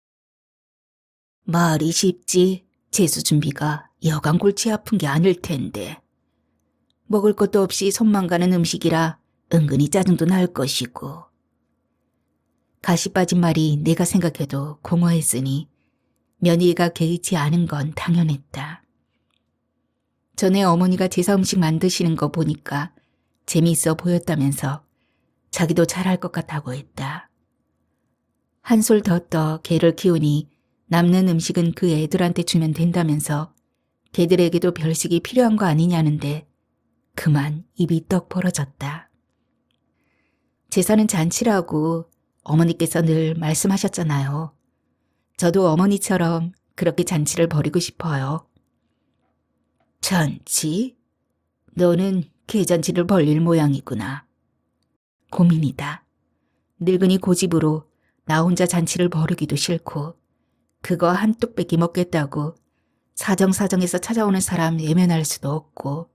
말이 쉽지 제수 준비가 여간 골치 아픈 게 아닐 텐데. 먹을 것도 없이 손만 가는 음식이라 은근히 짜증도 날 것이고. 가시 빠진 말이 내가 생각해도 공허했으니 며느리가 개의치 않은 건 당연했다. 전에 어머니가 제사 음식 만드시는 거 보니까 재미있어 보였다면서 자기도 잘할 것 같다고 했다. 한솔 더 떠 개를 키우니 남는 음식은 그 애들한테 주면 된다면서 개들에게도 별식이 필요한 거 아니냐는데 그만 입이 떡 벌어졌다. 제사는 잔치라고 어머니께서 늘 말씀하셨잖아요. 저도 어머니처럼 그렇게 잔치를 벌이고 싶어요. 잔치? 너는 개잔치를 벌릴 모양이구나. 고민이다. 늙은이 고집으로 나 혼자 잔치를 벌이기도 싫고 그거 한 뚝배기 먹겠다고 사정사정해서 찾아오는 사람 외면할 수도 없고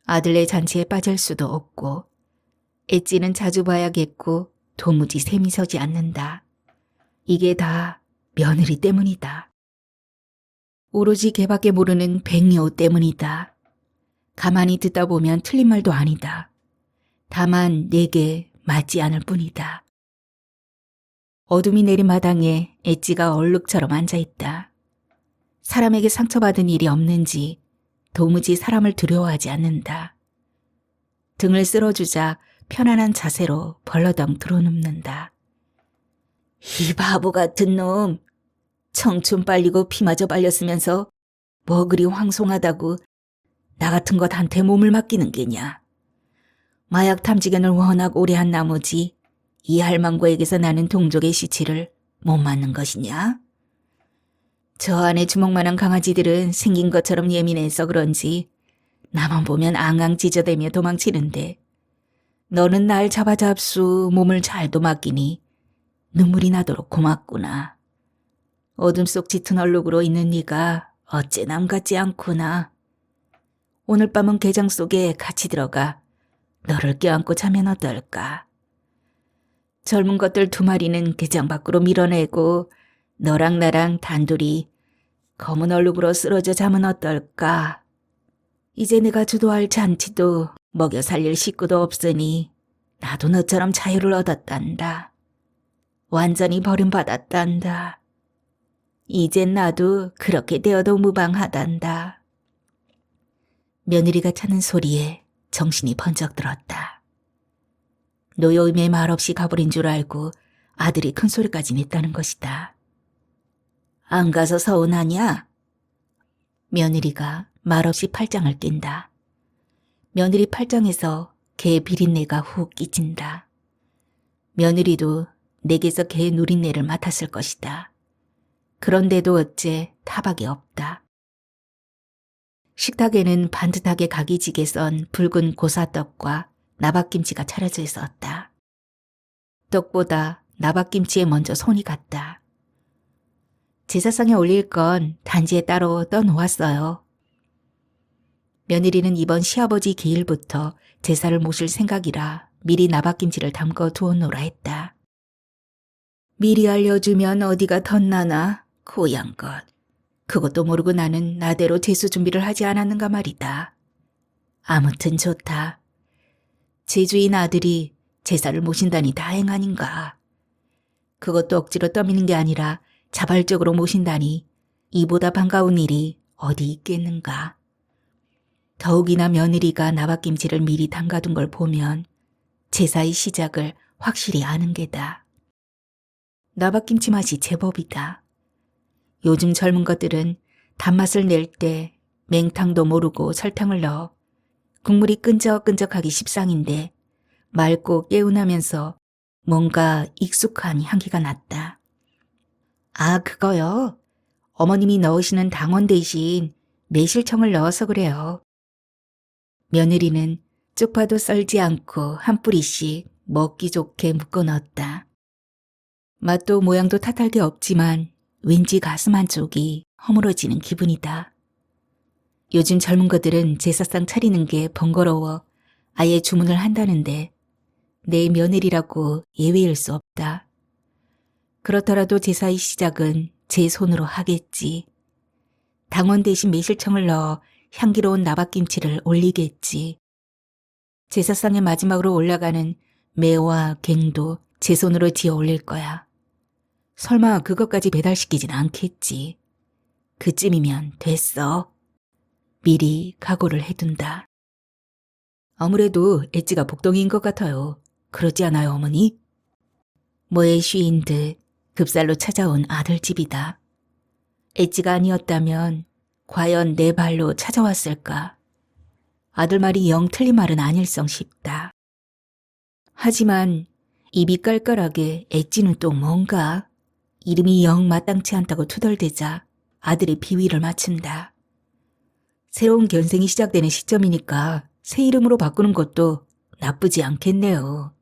아들네 잔치에 빠질 수도 없고 엣지는 자주 봐야겠고 도무지 셈이 서지 않는다. 이게 다 며느리 때문이다. 오로지 걔밖에 모르는 백녀 때문이다. 가만히 듣다 보면 틀린 말도 아니다. 다만 내게 맞지 않을 뿐이다. 어둠이 내린 마당에 엣지가 얼룩처럼 앉아있다. 사람에게 상처받은 일이 없는지 도무지 사람을 두려워하지 않는다. 등을 쓸어주자 편안한 자세로 벌러덩 들어눕는다. 이 바보 같은 놈! 청춘 빨리고 피마저 빨렸으면서 뭐 그리 황송하다고 나 같은 것한테 몸을 맡기는 게냐. 마약 탐지견을 워낙 오래 한 나머지 이 할망구에게서 나는 동족의 시치를 못 맞는 것이냐? 저 안에 주먹만한 강아지들은 생긴 것처럼 예민해서 그런지 나만 보면 앙앙 짖어대며 도망치는데 너는 날 잡아잡수 몸을 잘도 맡기니 눈물이 나도록 고맙구나. 어둠 속 짙은 얼룩으로 있는 네가 어째 남 같지 않구나. 오늘 밤은 게장 속에 같이 들어가 너를 껴안고 자면 어떨까? 젊은 것들 2마리는 게장 밖으로 밀어내고 너랑 나랑 단둘이 검은 얼룩으로 쓰러져 자면 어떨까? 이제 내가 주도할 잔치도 먹여 살릴 식구도 없으니 나도 너처럼 자유를 얻었단다. 완전히 버림받았단다. 이젠 나도 그렇게 되어도 무방하단다. 며느리가 차는 소리에 정신이 번쩍 들었다. 노여움에 말없이 가버린 줄 알고 아들이 큰 소리까지 냈다는 것이다. 안 가서 서운하냐? 며느리가 말없이 팔짱을 낀다. 며느리 팔짱에서 개 비린내가 훅 끼친다. 며느리도 내게서 개 누린내를 맡았을 것이다. 그런데도 어째 타박이 없다. 식탁에는 반듯하게 각이지게 썬 붉은 고사떡과 나박김치가 차려져 있었다. 떡보다 나박김치에 먼저 손이 갔다. 제사상에 올릴 건 단지에 따로 떠놓았어요. 며느리는 이번 시아버지 기일부터 제사를 모실 생각이라 미리 나박김치를 담궈 두었노라 했다. 미리 알려주면 어디가 덧나나 고향 것. 그것도 모르고 나는 나대로 제수 준비를 하지 않았는가 말이다. 아무튼 좋다. 제주인 아들이 제사를 모신다니 다행 아닌가. 그것도 억지로 떠미는 게 아니라 자발적으로 모신다니 이보다 반가운 일이 어디 있겠는가. 더욱이나 며느리가 나박김치를 미리 담가둔 걸 보면 제사의 시작을 확실히 아는 게다. 나박김치 맛이 제법이다. 요즘 젊은 것들은 단맛을 낼 때 맹탕도 모르고 설탕을 넣어 국물이 끈적끈적하기 십상인데 맑고 개운하면서 뭔가 익숙한 향기가 났다. 아, 그거요? 어머님이 넣으시는 당원 대신 매실청을 넣어서 그래요. 며느리는 쪽파도 썰지 않고 한 뿌리씩 먹기 좋게 묶어 넣었다. 맛도 모양도 탓할 게 없지만 왠지 가슴 한쪽이 허물어지는 기분이다. 요즘 젊은 것들은 제사상 차리는 게 번거로워 아예 주문을 한다는데 내 며느리라고 예외일 수 없다. 그렇더라도 제사의 시작은 제 손으로 하겠지. 당원 대신 매실청을 넣어 향기로운 나박김치를 올리겠지. 제사상의 마지막으로 올라가는 매와 갱도 제 손으로 지어 올릴 거야. 설마 그것까지 배달시키진 않겠지. 그쯤이면 됐어. 미리 각오를 해둔다. 아무래도 엣지가 복덩이인 것 같아요. 그러지 않아요, 어머니? 뭐에 쉬인 듯 급살로 찾아온 아들집이다. 엣지가 아니었다면 과연 내 발로 찾아왔을까? 아들 말이 영 틀린 말은 아닐성 싶다. 하지만 입이 깔깔하게 엣지는 또 뭔가 이름이 영 마땅치 않다고 투덜대자 아들의 비위를 맞춘다. 새로운 견생이 시작되는 시점이니까 새 이름으로 바꾸는 것도 나쁘지 않겠네요.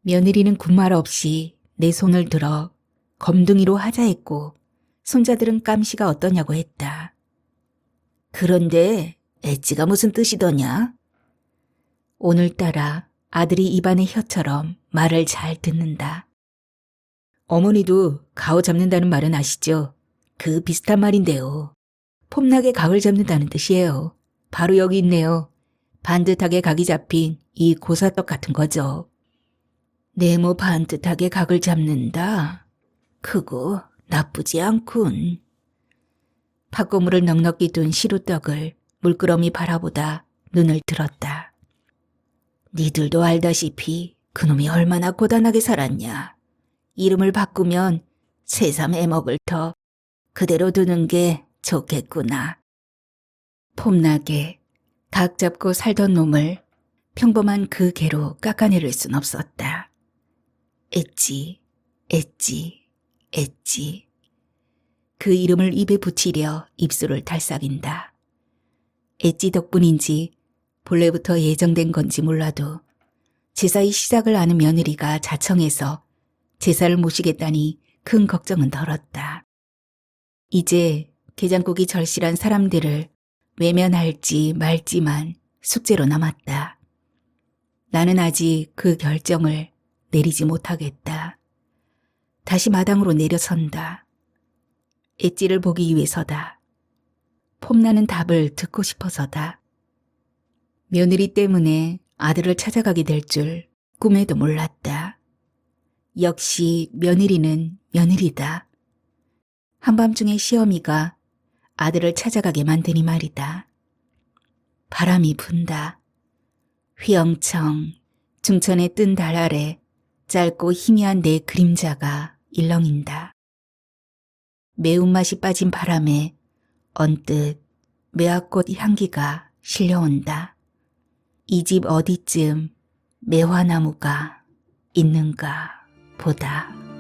며느리는 군말 없이 내 손을 들어 검둥이로 하자 했고 손자들은 깜시가 어떠냐고 했다. 그런데 엣지가 무슨 뜻이더냐? 오늘따라 아들이 입안의 혀처럼 말을 잘 듣는다. 어머니도 가오 잡는다는 말은 아시죠? 그 비슷한 말인데요. 폼나게 각을 잡는다는 뜻이에요. 바로 여기 있네요. 반듯하게 각이 잡힌 이 고사떡 같은 거죠. 네모 반듯하게 각을 잡는다. 크고 나쁘지 않군. 팥고물을 넉넉히 둔 시루떡을 물끄러미 바라보다 눈을 들었다. 니들도 알다시피 그놈이 얼마나 고단하게 살았냐. 이름을 바꾸면 새삼 애먹을 터 그대로 두는 게 좋겠구나. 폼나게 각 잡고 살던 놈을 평범한 그 개로 깎아내릴 순 없었다. 엣지, 엣지, 엣지. 그 이름을 입에 붙이려 입술을 달싹인다. 엣지 덕분인지 본래부터 예정된 건지 몰라도 제사의 시작을 아는 며느리가 자청해서 제사를 모시겠다니 큰 걱정은 덜었다. 이제 게장국이 절실한 사람들을 외면할지 말지만 숙제로 남았다. 나는 아직 그 결정을 내리지 못하겠다. 다시 마당으로 내려선다. 엣지를 보기 위해서다. 폼나는 답을 듣고 싶어서다. 며느리 때문에 아들을 찾아가게 될 줄 꿈에도 몰랐다. 역시 며느리는 며느리다. 한밤중에 시어미가 아들을 찾아가게 만드니 말이다. 바람이 분다. 휘영청 중천의 뜬 달 아래 짧고 희미한 내 그림자가 일렁인다. 매운맛이 빠진 바람에 언뜻 매화꽃 향기가 실려온다. 이 집 어디쯤 매화나무가 있는가 보다.